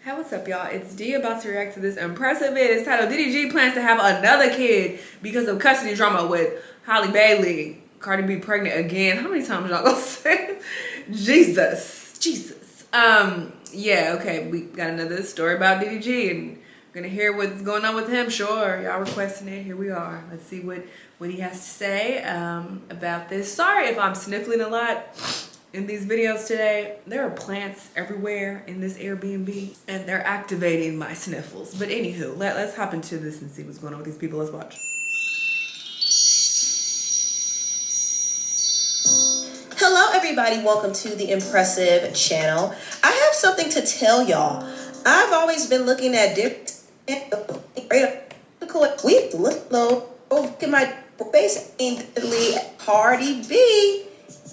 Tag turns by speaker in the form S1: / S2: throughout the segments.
S1: Hey, what's up, y'all? It's D about to react to this impressive vid. It's titled DDG plans to have another kid because of custody drama with Halle Bailey. Cardi B pregnant again. How many times y'all gonna say? Jesus. Yeah, okay. We got another story about DDG and we're gonna hear what's going on with him. Sure, y'all requesting it. Here we are. Let's see what he has to say about this. Sorry if I'm sniffling a lot in these videos today. There are plants everywhere in this Airbnb and they're activating my sniffles. But anywho, let's hop into this and see what's going on with these people. Let's watch.
S2: Hello everybody, welcome to the Impressive channel. I have something to tell y'all. I've always been looking at different we look low at my face. Cardi B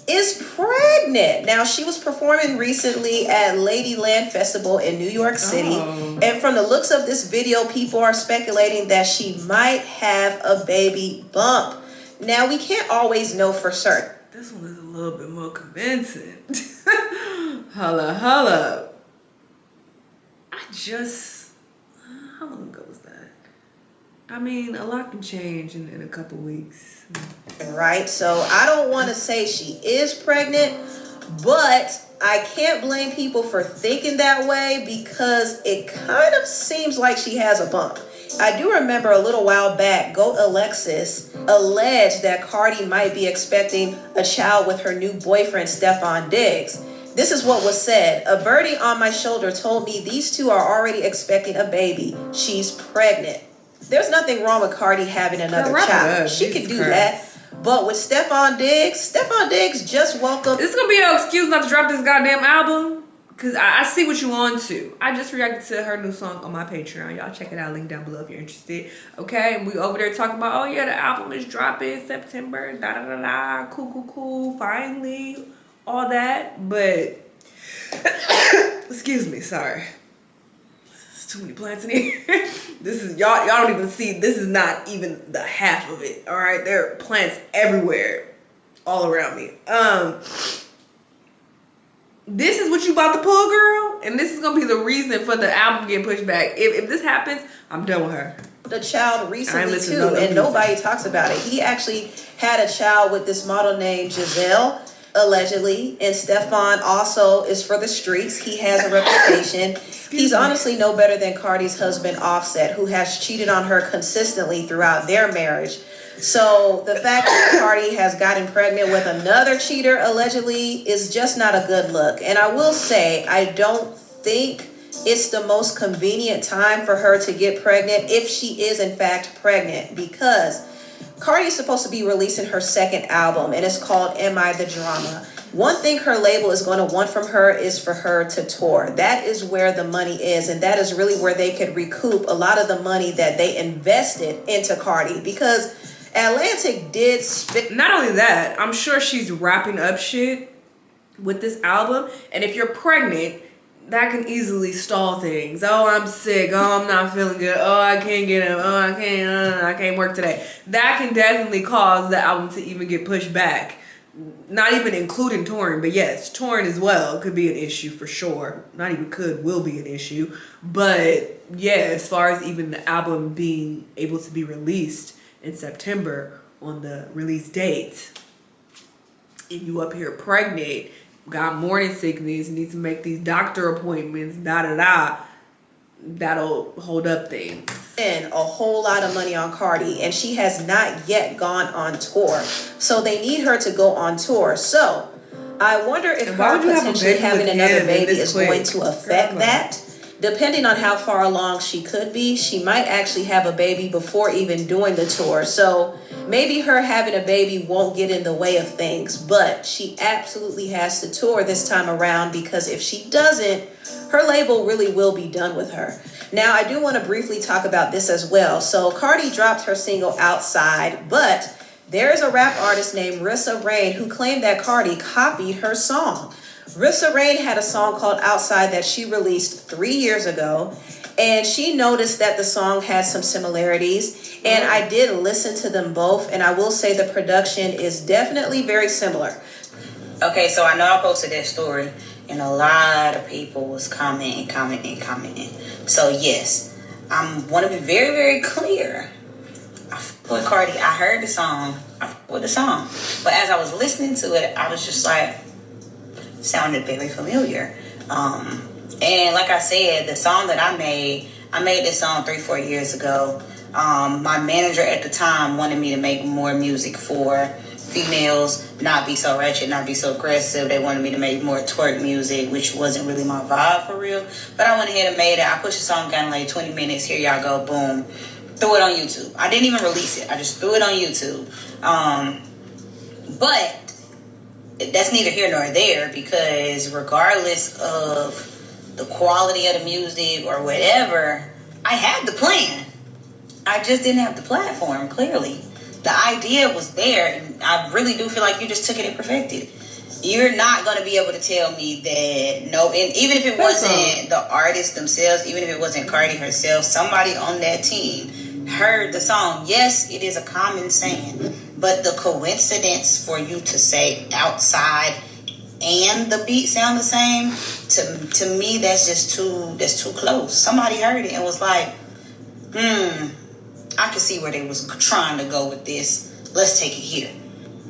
S2: is pregnant. Now, she was performing recently at Ladyland Festival in New York City. And from the looks of this video, people are speculating that she might have a baby bump. Now, we can't always know for certain.
S1: This one is a little bit more convincing. Holla. How long ago was that? I mean, a lot can change in a couple weeks.
S2: Right, so I don't want to say she is pregnant, but I can't blame people for thinking that way because it kind of seems like she has a bump. I do remember a little while back, Goat Alexis alleged that Cardi might be expecting a child with her new boyfriend, Stefon Diggs. This is what was said. A birdie on my shoulder told me these two are already expecting a baby. She's pregnant. There's nothing wrong with Cardi having another child. She could do that. But with Stefon Diggs just woke up.
S1: This is going to be an excuse not to drop this goddamn album. Because I see what you on to. I just reacted to her new song on my Patreon. Y'all check it out. Link down below if you're interested. Okay? And we over there talking about, oh yeah, the album is dropping September. Da-da-da-da. Cool. Finally. All that. But, excuse me. Sorry. There's too many plants in here. This is, y'all don't even see. This is not even the half of it. All right? There are plants everywhere. All around me. This is what you about to pull, girl, and this is gonna be the reason for the album getting pushed back. If this happens, I'm done with her.
S2: The child recently too, and nobody talks about it. He actually had a child with this model named Giselle, allegedly, and Stefon also is for the streets. He has a reputation. He's honestly no better than Cardi's husband, Offset, who has cheated on her consistently throughout their marriage. So the fact that Cardi has gotten pregnant with another cheater, allegedly, is just not a good look. And I will say, I don't think it's the most convenient time for her to get pregnant if she is in fact pregnant, because Cardi is supposed to be releasing her second album and it's called Am I the Drama? One thing her label is going to want from her is for her to tour. That is where the money is, and that is really where they could recoup a lot of the money that they invested into Cardi, because Atlantic did spit.
S1: Not only that, I'm sure she's wrapping up shit with this album. And if you're pregnant, that can easily stall things. Oh, I'm sick. Oh, I'm not feeling good. Oh, I can't get up. Oh, I can't work today. That can definitely cause the album to even get pushed back. Not even including touring, but yes, touring as well could be an issue for sure. Not even could, will be an issue. But yeah, as far as even the album being able to be released in September on the release date, and you up here pregnant, got morning sickness, need to make these doctor appointments, that'll hold up things.
S2: And a whole lot of money on Cardi, and she has not yet gone on tour, so they need her to go on tour. So I wonder if her potentially having another baby is going to affect that. Depending on how far along she could be, she might actually have a baby before even doing the tour. So maybe her having a baby won't get in the way of things, but she absolutely has to tour this time around, because if she doesn't, her label really will be done with her. Now, I do want to briefly talk about this as well. So Cardi dropped her single Outside, but there is a rap artist named Rissa Rain who claimed that Cardi copied her song. Rissa Rain had a song called Outside that she released 3 years ago, and she noticed that the song had some similarities, and I did listen to them both, and I will say the production is definitely very similar.
S3: Okay, so I know I posted that story, and a lot of people was commenting. So yes, I want to be very, very clear. With Cardi, I heard the song, but as I was listening to it, I was just like, sounded very familiar. And like I said, the song that I made this song 3-4 years ago. My manager at the time wanted me to make more music for females, not be so ratchet, not be so aggressive. They wanted me to make more twerk music, which wasn't really my vibe for real. But I went ahead and made it. I pushed the song down like 20 minutes. Here y'all go, boom. Threw it on YouTube. I didn't even release it. I just threw it on YouTube. But that's neither here nor there, because regardless of the quality of the music or whatever, I had the plan. I just didn't have the platform, clearly. The idea was there, and I really do feel like you just took it and perfected it. You're not going to be able to tell me that, no, and even if it wasn't the artist themselves, even if it wasn't Cardi herself, somebody on that team heard the song. Yes, it is a common saying, but the coincidence for you to say outside and the beat sound the same, to me, that's too close. Somebody heard it and was like, I could see where they was trying to go with this. Let's take it here.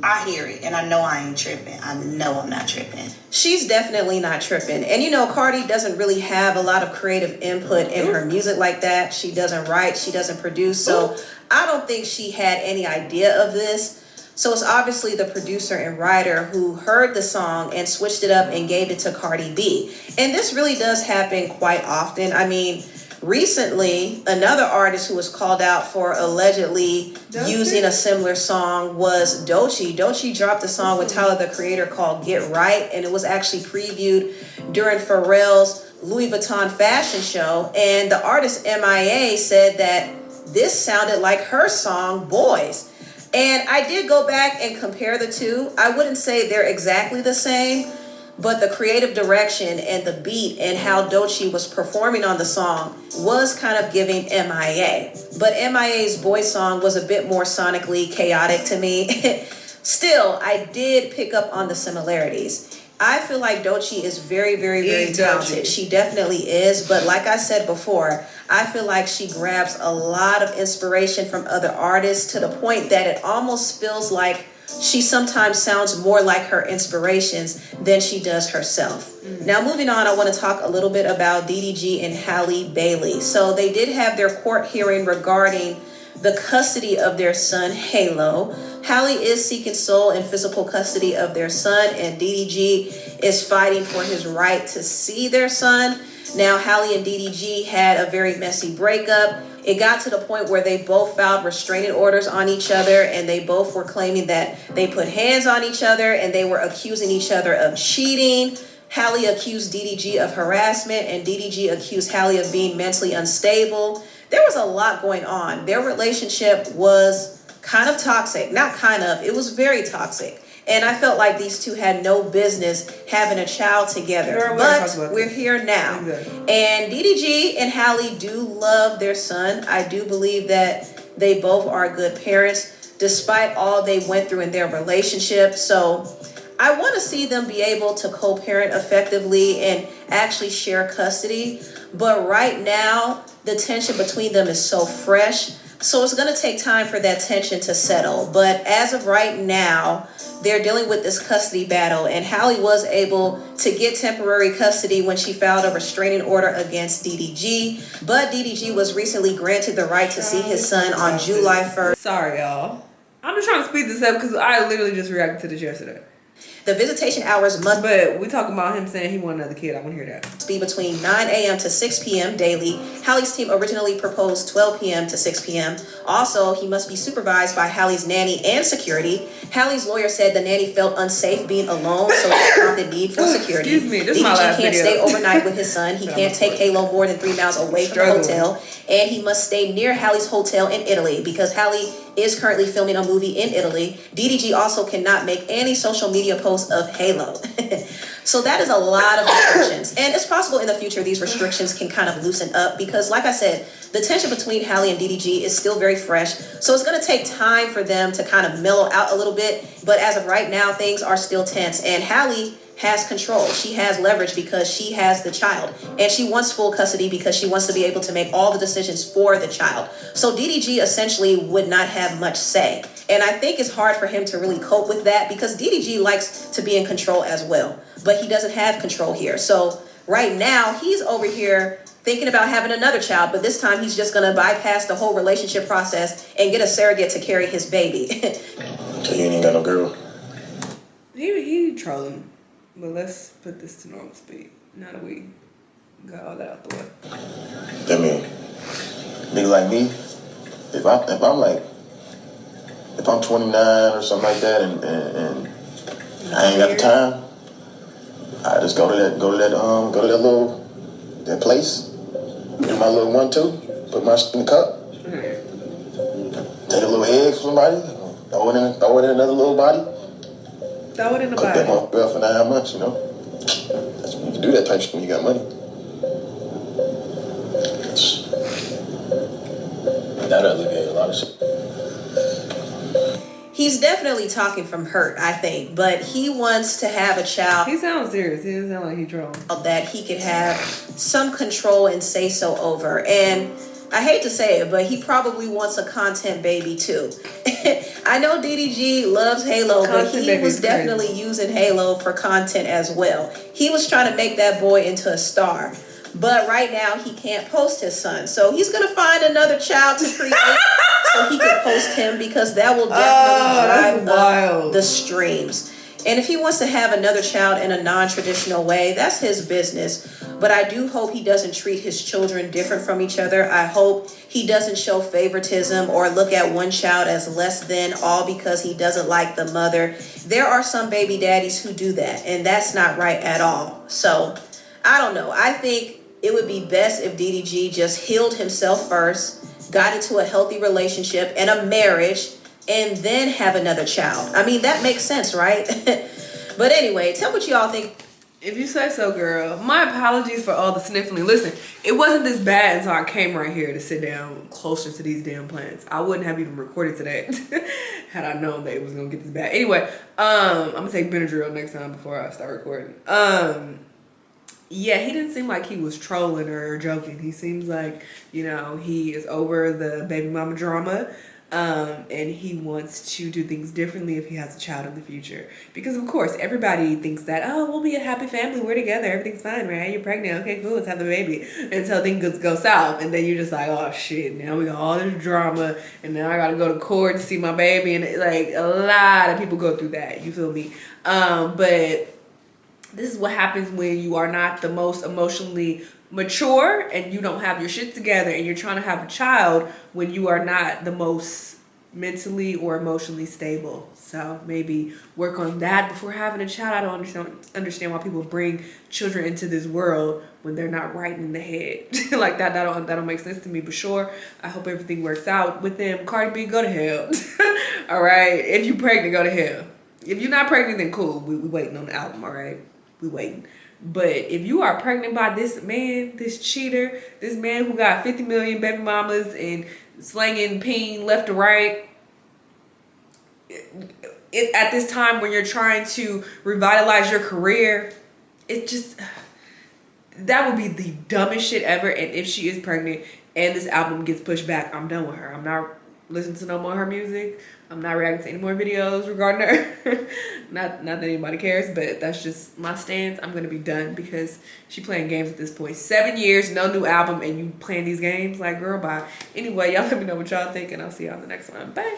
S3: I hear it, and I know I ain't tripping. I know I'm not tripping.
S2: She's definitely not tripping. And you know, Cardi doesn't really have a lot of creative input in her music like that. She doesn't write, she doesn't produce. So I don't think she had any idea of this. So it's obviously the producer and writer who heard the song and switched it up and gave it to Cardi B. And this really does happen quite often. I mean, recently, another artist who was called out for allegedly using a similar song was Doechii. Doechii dropped a song with Tyler, the Creator, called Get Right, and it was actually previewed during Pharrell's Louis Vuitton fashion show. And the artist MIA said that this sounded like her song, Boys. And I did go back and compare the two. I wouldn't say they're exactly the same, but the creative direction and the beat and how Doechii was performing on the song was kind of giving MIA. But MIA's Boys song was a bit more sonically chaotic to me. Still, I did pick up on the similarities. I feel like Doechii is very, very, very talented. She definitely is. But like I said before, I feel like she grabs a lot of inspiration from other artists to the point that it almost feels like she sometimes sounds more like her inspirations than she does herself. Now, moving on, I want to talk a little bit about DDG and Halle Bailey. So they did have their court hearing regarding the custody of their son, Halo. Halle is seeking sole and physical custody of their son, and DDG is fighting for his right to see their son. Now, Halle and DDG had a very messy breakup. It got to the point where they both filed restraining orders on each other, and they both were claiming that they put hands on each other, and they were accusing each other of cheating. Halle accused DDG of harassment, and DDG accused Halle of being mentally unstable. There was a lot going on. Their relationship was kind of toxic. Not kind of, it was very toxic. And I felt like these two had no business having a child together. But we're here now. And DDG and Halle do love their son. I do believe that they both are good parents, despite all they went through in their relationship. So I want to see them be able to co-parent effectively and actually share custody. But right now, the tension between them is so fresh. So it's going to take time for that tension to settle. But as of right now, they're dealing with this custody battle. And Halle was able to get temporary custody when she filed a restraining order against DDG. But DDG was recently granted the right to see his son on July 1st.
S1: Sorry, y'all. I'm just trying to speed this up because I literally just reacted to this yesterday.
S2: The visitation hours must...
S1: But we talking about him saying he want another kid. I want to hear that.
S2: ...be between 9 a.m. to 6 p.m. daily. Halle's team originally proposed 12 p.m. to 6 p.m. Also, he must be supervised by Halle's nanny and security. Halle's lawyer said the nanny felt unsafe being alone, so it prompted need for security.
S1: Excuse me, this is my last
S2: can't
S1: video.
S2: stay overnight with his son. He can't take Halo more than 3 miles away from the hotel. And he must stay near Halle's hotel in Italy because Halle is currently filming a movie in Italy. DDG also cannot make any social media posts of Halo. So that is a lot of restrictions. And it's possible in the future these restrictions can kind of loosen up because, like I said, the tension between Halle and DDG is still very fresh. So it's going to take time for them to kind of mellow out a little bit. But as of right now, things are still tense. And Halle has control. She has leverage because she has the child. And she wants full custody because she wants to be able to make all the decisions for the child. So DDG essentially would not have much say. And I think it's hard for him to really cope with that because DDG likes to be in control as well. But he doesn't have control here. So right now, he's over here thinking about having another child, but this time he's just going to bypass the whole relationship process and get a surrogate to carry his baby.
S4: So you ain't got no girl?
S1: He trolling. But let's put this to normal speed. Now that we got all that out the way.
S4: I mean, nigga like me, if I'm 29 or something like that and I ain't got the time, I just go to that place, do my little 1-2, put my shit in the cup, take a little egg from somebody, throw it in another little body.
S1: Throw it in the
S4: Cook
S1: body.
S4: that motherfucker for 9 months, you know. You can do that type of shit when you got money. That alleviate a lot of shit.
S2: He's definitely talking from hurt, I think, but he wants to have a child.
S1: He sounds serious. He doesn't sound like he's trolling.
S2: That he could have some control and say so over. And I hate to say it, but he probably wants a content baby too. I know DDG loves Halo, but he was definitely using Halo for content as well. He was trying to make that boy into a star. But right now, he can't post his son. So he's going to find another child to create so he can post him because that will definitely drive up the streams. And if he wants to have another child in a non-traditional way, that's his business. But I do hope he doesn't treat his children different from each other. I hope he doesn't show favoritism or look at one child as less than, all because he doesn't like the mother. There are some baby daddies who do that, and that's not right at all. So I don't know. I think it would be best if DDG just healed himself first, got into a healthy relationship and a marriage, and then have another child. I mean, that makes sense, right? But anyway, tell what y'all think.
S1: If you say so, girl. My apologies for all the sniffling. Listen, it wasn't this bad until I came right here to sit down closer to these damn plants. I wouldn't have even recorded today had I known that it was gonna get this bad. Anyway, I'm gonna take Benadryl next time before I start recording. Yeah, he didn't seem like he was trolling or joking. He seems like, you know, he is over the baby mama drama. And he wants to do things differently if he has a child in the future. Because, of course, everybody thinks that, oh, we'll be a happy family. We're together. Everything's fine, right? You're pregnant. Okay, cool. Let's have the baby. Until things go south. And then you're just like, oh, shit. Now we got all this drama. And now I got to go to court to see my baby. And, like, a lot of people go through that. You feel me? But this is what happens when you are not the most emotionally mature and you don't have your shit together and you're trying to have a child when you are not the most mentally or emotionally stable. So maybe work on that before having a child. I don't understand why people bring children into this world when they're not right in the head. Like that don't make sense to me. But sure, I hope everything works out with them. Cardi B, go to hell. All right. If you're pregnant, go to hell. If you're not pregnant, then cool. We waiting on the album. All right. We waiting. But if you are pregnant by this man, this cheater, this man who got 50 million baby mamas and slanging peen left to right, at this time when you're trying to revitalize your career, that would be the dumbest shit ever. And if she is pregnant and this album gets pushed back, I'm done with her. I'm not listening to no more of her music. I'm not reacting to any more videos regarding her. not that anybody cares, but that's just my stance. I'm gonna be done because she playing games at this point. 7 years, no new album, and you playing these games? Like, girl, bye. Anyway, y'all let me know what y'all think, and I'll see y'all in the next one. Bye.